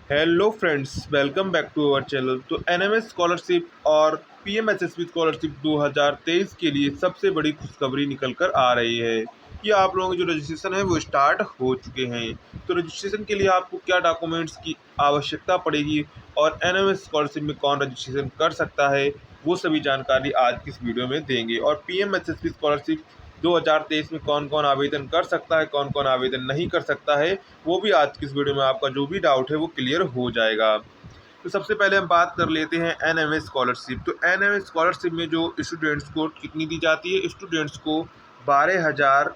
Hello friends, welcome back to our channel. तो NMS scholarship और PMSSB scholarship 2023 के लिए सबसे बड़ी खुशखबरी निकल कर आ रही है कि आप लोगों के जो रजिस्ट्रेशन है वो स्टार्ट हो चुके हैं। तो रजिस्ट्रेशन के लिए आपको क्या डॉक्यूमेंट्स की आवश्यकता पड़ेगी और एनएमएस स्कॉलरशिप में कौन रजिस्ट्रेशन कर सकता है, वो सभी जानकारी आज की इस वीडियो में देंगे। और पीएमएसएसबी स्कॉलरशिप 2023 में कौन कौन आवेदन कर सकता है, कौन कौन आवेदन नहीं कर सकता है, वो भी आज की इस वीडियो में आपका जो भी डाउट है वो क्लियर हो जाएगा। तो सबसे पहले हम बात कर लेते हैं एनएमएस स्कॉलरशिप। तो एनएमएस स्कॉलरशिप में जो स्टूडेंट्स को कितनी दी जाती है, स्टूडेंट्स को 12,000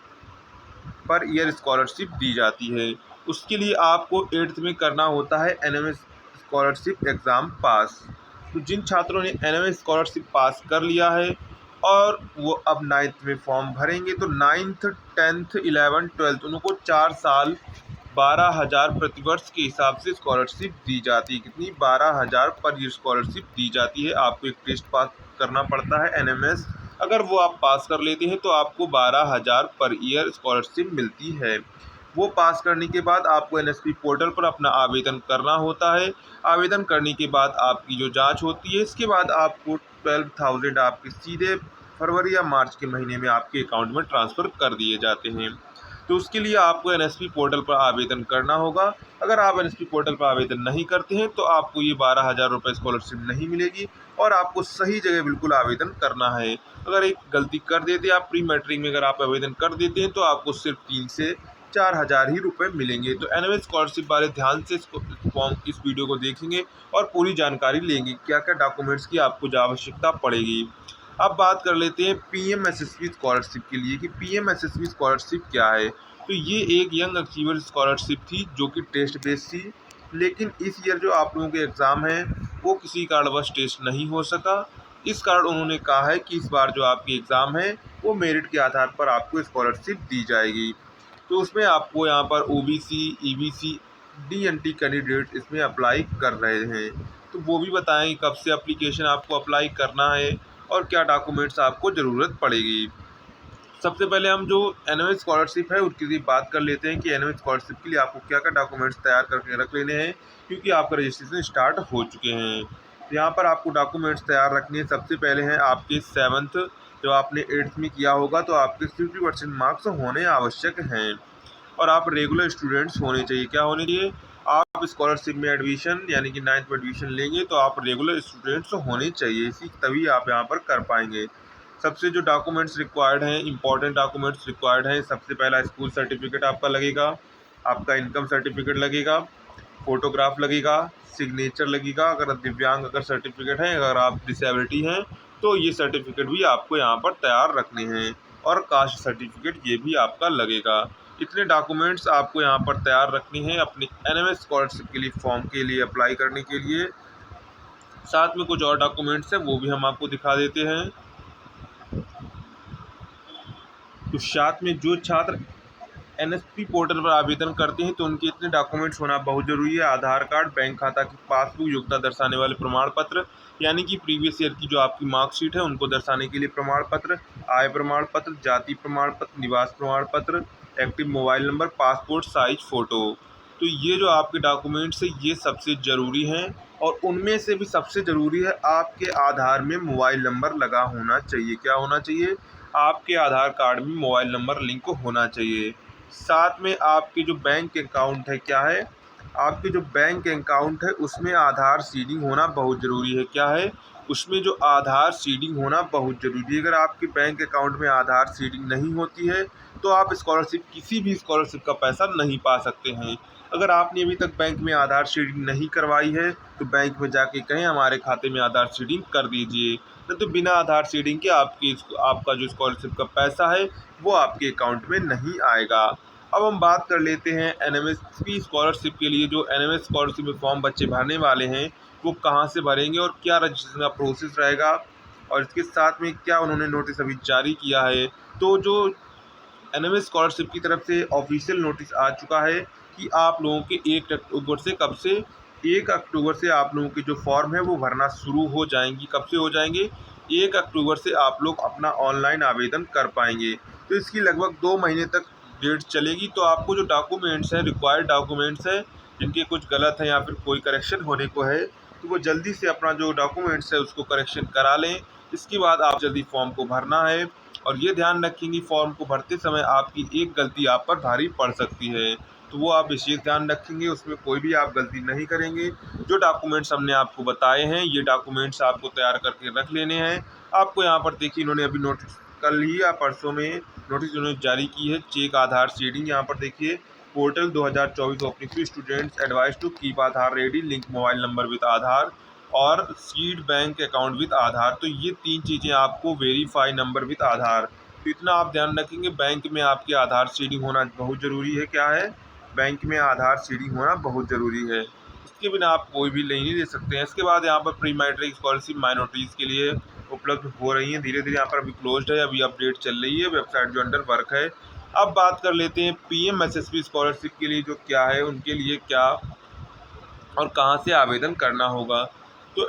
पर ईयर स्कॉलरशिप दी जाती है। उसके लिए आपको 8th में करना होता है एनएमएस स्कॉलरशिप एग्ज़ाम पास। तो जिन छात्रों ने एनएमएस स्कॉलरशिप पास कर लिया है और वो अब 9th में फॉर्म भरेंगे, तो 9th 10th 11th 12th उनको 4 साल 12,000 प्रतिवर्ष के हिसाब से स्कॉलरशिप दी जाती है। कितनी? 12,000 पर ईयर स्कॉलरशिप दी जाती है। आपको एक टेस्ट पास करना पड़ता है एनएमएस, अगर वो आप पास कर लेते हैं तो आपको 12,000 पर ईयर स्कॉलरशिप मिलती है। वो पास करने के बाद आपको एनएसपी पोर्टल पर अपना आवेदन करना होता है। आवेदन करने के बाद आपकी जो जांच होती है, इसके बाद आपको 12,000 आपके सीधे फरवरी या मार्च के महीने में आपके अकाउंट में ट्रांसफ़र कर दिए जाते हैं। तो उसके लिए आपको एनएसपी पोर्टल पर आवेदन करना होगा। अगर आप एनएसपी पोर्टल पर आवेदन नहीं करते हैं तो आपको ये 12,000 रुपये स्कॉलरशिप नहीं मिलेगी और आपको सही जगह बिल्कुल आवेदन करना है। अगर एक गलती कर देते हैं आप, प्री मैट्रिक में अगर आप आवेदन कर देते हैं तो आपको सिर्फ 3 से 4,000 ही रुपये मिलेंगे। तो एनएमएस स्कॉलरशिप वाले ध्यान से इस वीडियो को देखेंगे और पूरी जानकारी लेंगे क्या क्या डॉक्यूमेंट्स की आपको जो आवश्यकता पड़ेगी। अब बात कर लेते हैं पीएमएसएसबी स्कॉलरशिप के लिए कि पीएमएसएसबी स्कॉलरशिप क्या है। तो ये एक यंग अचीवर स्कॉलरशिप थी जो कि टेस्ट बेस्ड थी, लेकिन इस ईयर जो आप लोगों के एग्ज़ाम है वो किसी कारणवश टेस्ट नहीं हो सका। इस कारण उन्होंने कहा है कि इस बार जो आपकी एग्ज़ाम है वो मेरिट के आधार पर आपको स्कॉलरशिप दी जाएगी। तो उसमें आपको यहाँ पर ओबीसी, ईबीसी, डीएनटी कैंडिडेट इसमें अप्लाई कर रहे हैं। तो वो भी बताएं कब से एप्लीकेशन आपको अप्लाई करना है और क्या डॉक्यूमेंट्स आपको ज़रूरत पड़ेगी। सबसे पहले हम जो एनएमएस स्कॉलरशिप है उसकी बात कर लेते हैं कि एनएमएस स्कॉलरशिप के लिए आपको क्या क्या डॉक्यूमेंट्स तैयार करके रख लेने हैं, क्योंकि आपका रजिस्ट्रेशन स्टार्ट हो चुके हैं। तो यहाँ पर आपको डॉक्यूमेंट्स तैयार रखने हैं। सबसे पहले हैं आपके 7th, जो आपने 8th में किया होगा तो आपके 50% मार्क्स होने आवश्यक हैं और आप रेगुलर स्टूडेंट्स होने चाहिए। क्या होने चाहिए? आप स्कॉलरशिप में एडमिशन यानी कि 9th में एडमिशन लेंगे तो आप रेगुलर स्टूडेंट्स होने चाहिए, इसी तभी आप यहाँ पर कर पाएंगे। सबसे जो डॉक्यूमेंट्स रिक्वायर्ड हैं, इंपॉर्टेंट डॉक्यूमेंट्स रिक्वायर्ड हैं, सबसे पहला स्कूल सर्टिफिकेट आपका लगेगा, आपका इनकम सर्टिफिकेट लगेगा, फ़ोटोग्राफ लगेगा, सिग्नेचर लगेगा। अगर दिव्यांग अगर सर्टिफिकेट है, अगर आप डिसेबिलिटी हैं तो ये सर्टिफिकेट भी आपको यहाँ पर तैयार रखने हैं और कास्ट सर्टिफिकेट ये भी आपका लगेगा। इतने डॉक्यूमेंट्स आपको यहाँ पर तैयार रखने हैं अपनी एनएमएस स्कॉलरशिप के लिए फॉर्म के लिए अप्लाई करने के लिए। साथ में कुछ और डॉक्यूमेंट्स हैं वो भी हम आपको दिखा देते हैं। तो साथ में जो छात्र एनएसपी पोर्टल पर आवेदन करते हैं तो उनके इतने डॉक्यूमेंट्स होना बहुत ज़रूरी है। आधार कार्ड, बैंक खाता की पासबुक, योग्यता दर्शाने वाले प्रमाण पत्र यानी कि प्रीवियस ईयर की जो आपकी मार्कशीट है उनको दर्शाने के लिए प्रमाण पत्र, आय प्रमाण पत्र, जाति प्रमाण पत्र, निवास प्रमाण पत्र, active mobile number, passport size photo. तो ये जो आपके डॉक्यूमेंट्स हैं ये सबसे ज़रूरी हैं और उनमें से भी सबसे ज़रूरी है आपके आधार में मोबाइल नंबर लगा होना चाहिए। क्या होना चाहिए? आपके आधार कार्ड में मोबाइल नंबर लिंक होना चाहिए। साथ में आपके जो बैंक अकाउंट है, क्या है? आपके जो बैंक अकाउंट है उसमें आधार सीडिंग होना बहुत ज़रूरी है। क्या है? उसमें जो आधार सीडिंग होना बहुत ज़रूरी है। अगर आपके बैंक अकाउंट में आधार सीडिंग नहीं होती है तो आप स्कॉलरशिप, किसी भी स्कॉलरशिप का पैसा नहीं पा सकते हैं। अगर आपने अभी तक बैंक में आधार सीडिंग नहीं करवाई है तो बैंक में जाके कहें हमारे खाते में आधार सीडिंग कर दीजिए, नहीं तो बिना आधार सीडिंग के आपका जो स्कॉलरशिप का पैसा है वो आपके अकाउंट में नहीं आएगा। अब हम बात कर लेते हैं एनएमएसपी स्कॉलरशिप के लिए। जो एनएमएस स्कॉलरशिप में फॉर्म बच्चे भरने वाले हैं वो कहाँ से भरेंगे और क्या रजिस्ट्रेशन का प्रोसेस रहेगा और इसके साथ में क्या उन्होंने नोटिस अभी जारी किया है। तो जो एनएमएस स्कॉलरशिप की तरफ से ऑफिशियल नोटिस आ चुका है कि आप लोगों के 1 अक्टूबर से, कब से? 1 अक्टूबर से आप लोगों के जो फॉर्म है वो भरना शुरू हो जाएंगी। कब से हो जाएंगे? 1 अक्टूबर से आप लोग अपना ऑनलाइन आवेदन कर पाएंगे। तो इसकी लगभग 2 महीने तक डेट चलेगी। तो आपको जो डॉक्यूमेंट्स हैं, रिक्वायर्ड डॉक्यूमेंट्स हैं, जिनके कुछ गलत है या फिर कोई करेक्शन होने को है, तो वो जल्दी से अपना जो डॉक्यूमेंट्स है उसको करेक्शन करा लें। इसके बाद आप जल्दी फॉर्म को भरना है, और ये ध्यान रखें कि फॉर्म को भरते समय आपकी एक गलती आप पर भारी पड़ सकती है, तो वो आप विशेष ध्यान रखेंगे, उसमें कोई भी आप गलती नहीं करेंगे। जो डॉक्यूमेंट्स हमने आपको बताए हैं, ये डॉक्यूमेंट्स आपको तैयार करके रख लेने हैं। आपको यहाँ पर देखिए, इन्होंने अभी नोटिस कल ही या परसों में नोटिस उन्होंने जारी की है, चेक आधार सीडिंग। यहाँ पर देखिए, portal 2024 opening to students advice to keep Aadhaar ready, link mobile number with Aadhaar और seed bank account with Aadhaar. तो ये 3 चीज़ें आपको वेरीफाई नंबर विद आधार, तो इतना आप ध्यान रखेंगे। बैंक में आपके आधार सीडिंग होना बहुत ज़रूरी है। क्या है? बैंक में आधार सीडिंग होना बहुत ज़रूरी है, इसके बिना आप कोई भी नहीं ले सकते हैं। इसके बाद यहाँ पर प्री मैट्रिक स्कॉलरशिप माइनॉरिटीज़ के लिए उपलब्ध हो रही हैं, धीरे धीरे यहाँ पर अभी क्लोज्ड है, अभी अपडेट चल रही है, वेबसाइट जो अंडर वर्क है। अब बात कर लेते हैं PMSSB स्कॉलरशिप के लिए जो क्या है, उनके लिए क्या और कहाँ से आवेदन करना होगा। तो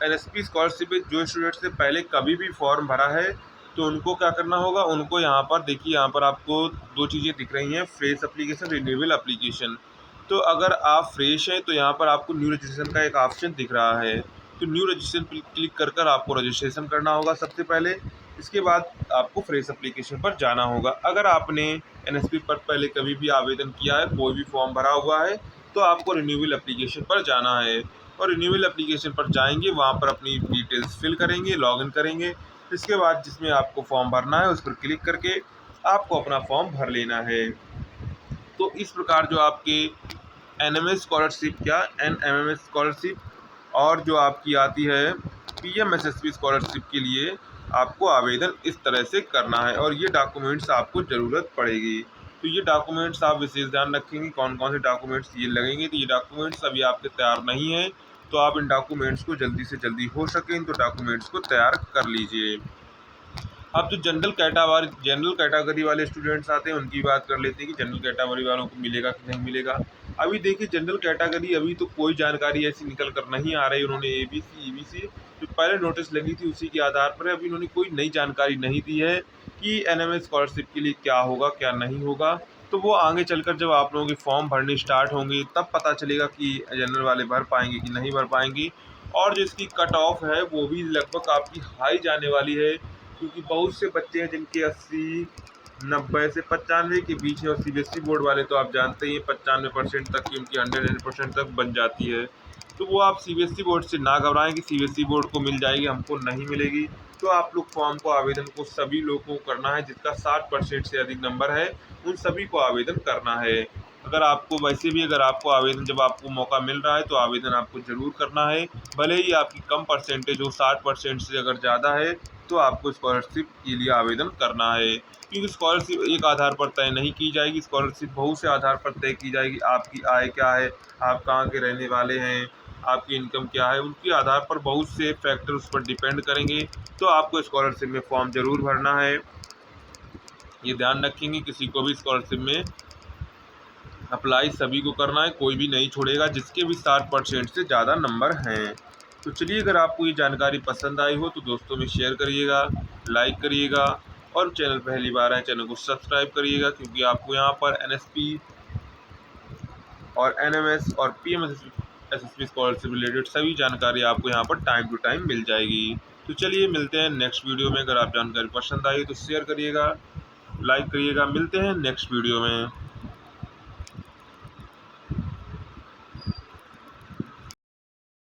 NSP स्कॉलरशिप में जो स्टूडेंट्स ने पहले कभी भी फॉर्म भरा है, तो उनको क्या करना होगा, उनको यहाँ पर देखिए, यहाँ पर आपको 2 चीज़ें दिख रही हैं, फ्रेश एप्लीकेशन, रिन्यूएबल एप्लीकेशन। तो अगर आप फ्रेश हैं तो यहाँ पर आपको न्यू रजिस्ट्रेशन का एक ऑप्शन दिख रहा है, तो न्यू रजिस्ट्रेशन पर क्लिक कर आपको रजिस्ट्रेशन करना होगा सबसे पहले। इसके बाद आपको फ्रेश एप्लीकेशन पर जाना होगा। अगर आपने NSP पर पहले कभी भी आवेदन किया है, कोई भी फॉर्म भरा हुआ है, तो आपको रिन्यूएबल एप्लीकेशन पर जाना है, और रिन्यूएबल एप्लीकेशन पर जाएंगे, वहाँ पर अपनी डिटेल्स फिल करेंगे, लॉगिन करेंगे। इसके बाद जिसमें आपको फॉर्म भरना है उस पर क्लिक करके आपको अपना फॉर्म भर लेना है। तो इस प्रकार जो आपके NMS स्कॉलरशिप, क्या NMMS स्कॉलरशिप, और जो आपकी आती है PMSSB स्कॉलरशिप के लिए आपको आवेदन इस तरह से करना है, और ये डॉक्यूमेंट्स आपको ज़रूरत पड़ेगी। तो ये डॉक्यूमेंट्स आप विशेष ध्यान रखेंगे, कौन कौन से डॉक्यूमेंट्स ये लगेंगे। तो ये डॉक्यूमेंट्स अभी आपके तैयार नहीं हैं, तो आप इन डॉक्यूमेंट्स को जल्दी से जल्दी हो सकें तो डॉक्यूमेंट्स को तैयार कर लीजिए। अब जो जनरल कैटेगरी वाले स्टूडेंट्स आते हैं, उनकी बात कर लेते हैं कि जनरल कैटेगरी वालों को मिलेगा कि नहीं मिलेगा। अभी देखिए, जनरल कैटेगरी अभी तो कोई जानकारी ऐसी निकल कर नहीं आ रही। उन्होंने ABC, EBC जो पहले नोटिस लगी थी उसी के आधार पर अभी उन्होंने कोई नई जानकारी नहीं दी है कि NMS स्कॉलरशिप के लिए क्या होगा क्या नहीं होगा। तो वो आगे चलकर जब आप लोगों के फॉर्म भरने स्टार्ट होंगे तब पता चलेगा कि जनरल वाले भर पाएंगे कि नहीं भर पाएंगे। और जो इसकी कट ऑफ है वो भी लगभग आपकी हाई जाने वाली है, क्योंकि बहुत से बच्चे हैं जिनके 80, 90 से 95 के बीच है, और CBSE बोर्ड वाले तो आप जानते ही 95% तक की उनकी 100% तक बन जाती है। तो वो आप CBSE बोर्ड से ना घबराएं कि CBSE बोर्ड को मिल जाएगी, हमको नहीं मिलेगी। तो आप लोग फॉर्म को आवेदन को सभी लोगों को करना है, जिसका 60% से अधिक नंबर है उन सभी को आवेदन करना है। अगर आपको वैसे भी अगर आपको आवेदन जब आपको मौका मिल रहा है तो आवेदन आपको ज़रूर करना है, भले ही आपकी कम परसेंटेज हो, 60% से अगर ज़्यादा है तो आपको स्कॉलरशिप के लिए आवेदन करना है। क्योंकि स्कॉलरशिप एक आधार पर तय नहीं की जाएगी, स्कॉलरशिप बहुत से आधार पर तय की जाएगी। आपकी आय क्या है, आप कहाँ के रहने वाले हैं, आपकी इनकम क्या है, उनके आधार पर बहुत से फैक्टर उस पर डिपेंड करेंगे। तो आपको स्कॉलरशिप में फॉर्म ज़रूर भरना है, ये ध्यान रखेंगे। किसी को भी स्कॉलरशिप में अप्लाई सभी को करना है, कोई भी नहीं छोड़ेगा जिसके भी 60% से ज़्यादा नंबर हैं। तो चलिए, अगर आपको ये जानकारी पसंद आई हो तो दोस्तों में शेयर करिएगा, लाइक करिएगा, और चैनल पहली बार है चैनल को सब्सक्राइब करिएगा, क्योंकि आपको यहाँ पर NSP और NMS और PMSSB स्कॉलरशिप रिलेटेड सभी जानकारी आपको यहाँ पर टाइम टू टाइम मिल जाएगी। तो चलिए, मिलते हैं नेक्स्ट वीडियो में। अगर आप जानकारी पसंद आई तो शेयर करिएगा, लाइक करिएगा। मिलते हैं नेक्स्ट वीडियो में।